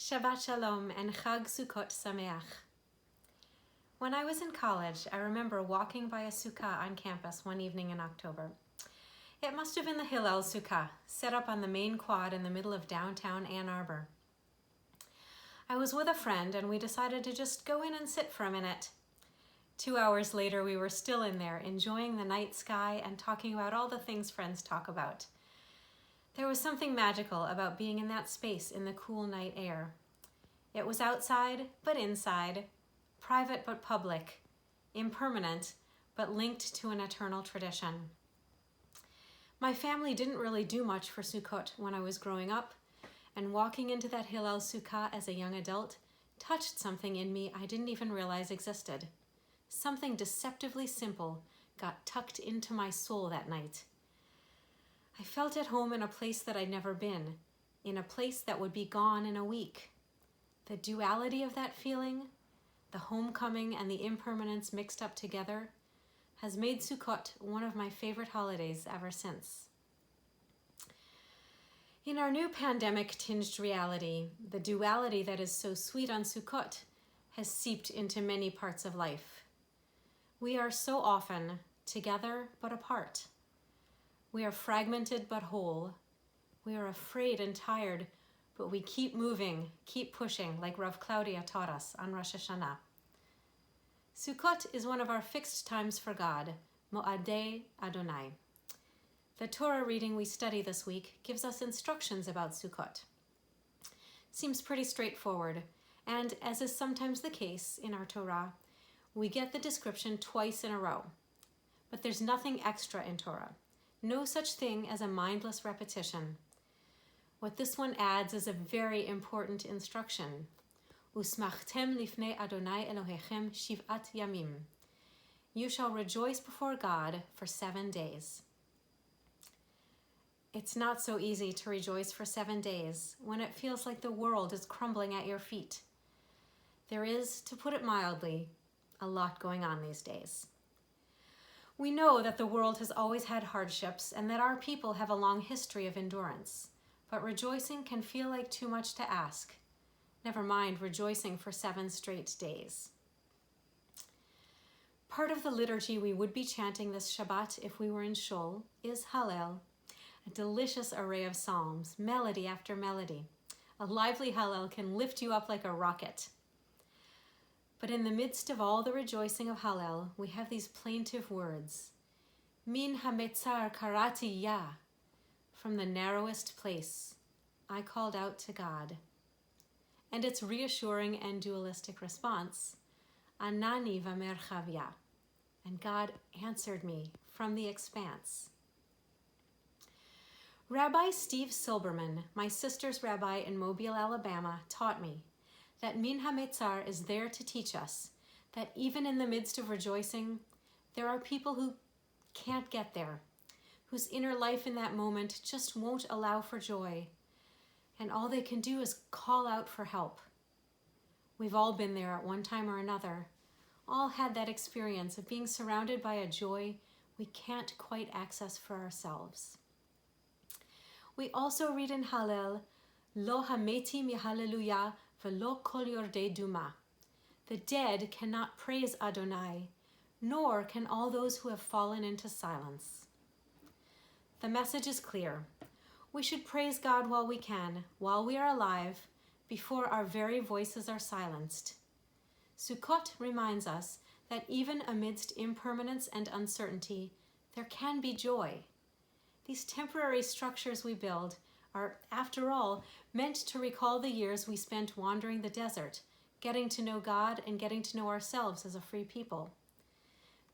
Shabbat Shalom and Chag Sukkot Sameach. When I was in college, I remember walking by a sukkah on campus one evening in October. It must have been the Hillel Sukkah, set up on the main quad in the middle of downtown Ann Arbor. I was with a friend and we decided to just go in and sit for a minute. 2 hours later, we were still in there, enjoying the night sky and talking about all the things friends talk about. There was something magical about being in that space in the cool night air. It was outside, but inside, private but public, impermanent, but linked to an eternal tradition. My family didn't really do much for Sukkot when I was growing up, and walking into that Hillel Sukkah as a young adult touched something in me I didn't even realize existed. Something deceptively simple got tucked into my soul that night. I felt at home in a place that I'd never been, in a place that would be gone in a week. The duality of that feeling, the homecoming and the impermanence mixed up together, has made Sukkot one of my favorite holidays ever since. In our new pandemic-tinged reality, the duality that is so sweet on Sukkot has seeped into many parts of life. We are so often together but apart. We are fragmented but whole. We are afraid and tired, but we keep moving, keep pushing, like Rav Claudia taught us on Rosh Hashanah. Sukkot is one of our fixed times for God, Mo'adei Adonai. The Torah reading we study this week gives us instructions about Sukkot. Seems pretty straightforward, and as is sometimes the case in our Torah, we get the description twice in a row. But there's nothing extra in Torah. No such thing as a mindless repetition. What this one adds is a very important instruction. Usmachtem lifnei Adonai Elohechem shiv'at yamim. You shall rejoice before God for 7 days. It's not so easy to rejoice for 7 days when it feels like the world is crumbling at your feet. There is, to put it mildly, a lot going on these days. We know that the world has always had hardships and that our people have a long history of endurance, but rejoicing can feel like too much to ask. Never mind rejoicing for 7 straight days. Part of the liturgy we would be chanting this Shabbat if we were in Shul is Hallel, a delicious array of psalms, melody after melody. A lively Hallel can lift you up like a rocket. But in the midst of all the rejoicing of Hallel, we have these plaintive words. Min hametzar karati ya. From the narrowest place, I called out to God. And its reassuring and dualistic response, Anani v'merchavya. And God answered me from the expanse. Rabbi Steve Silberman, my sister's rabbi in Mobile, Alabama, taught me that Min HaMetzar is there to teach us that even in the midst of rejoicing, there are people who can't get there, whose inner life in that moment just won't allow for joy, and all they can do is call out for help. We've all been there at one time or another, all had that experience of being surrounded by a joy we can't quite access for ourselves. We also read in Hallel, Lo hametim yehallelujah v'lo kol yordei duma. The dead cannot praise Adonai, nor can all those who have fallen into silence. The message is clear. We should praise God while we can, while we are alive, before our very voices are silenced. Sukkot reminds us that even amidst impermanence and uncertainty, there can be joy. These temporary structures we build are, after all, meant to recall the years we spent wandering the desert, getting to know God and getting to know ourselves as a free people.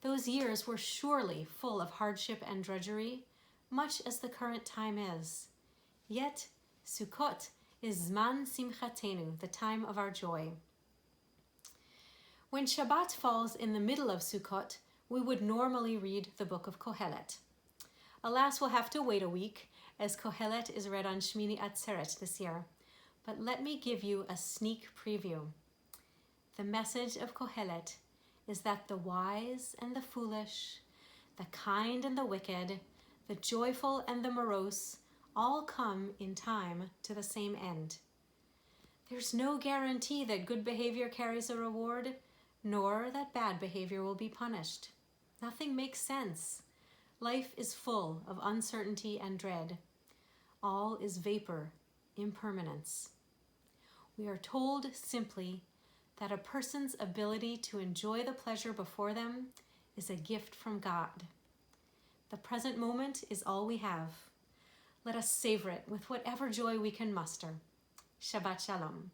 Those years were surely full of hardship and drudgery, much as the current time is. Yet, Sukkot is Zman Simchatenu, the time of our joy. When Shabbat falls in the middle of Sukkot, we would normally read the book of Kohelet. Alas, we'll have to wait a week, as Kohelet is read on Shmini Atzeret this year. But let me give you a sneak preview. The message of Kohelet is that the wise and the foolish, the kind and the wicked, the joyful and the morose, all come in time to the same end. There's no guarantee that good behavior carries a reward, nor that bad behavior will be punished. Nothing makes sense. Life is full of uncertainty and dread. All is vapor, impermanence. We are told simply that a person's ability to enjoy the pleasure before them is a gift from God. The present moment is all we have. Let us savor it with whatever joy we can muster. Shabbat Shalom.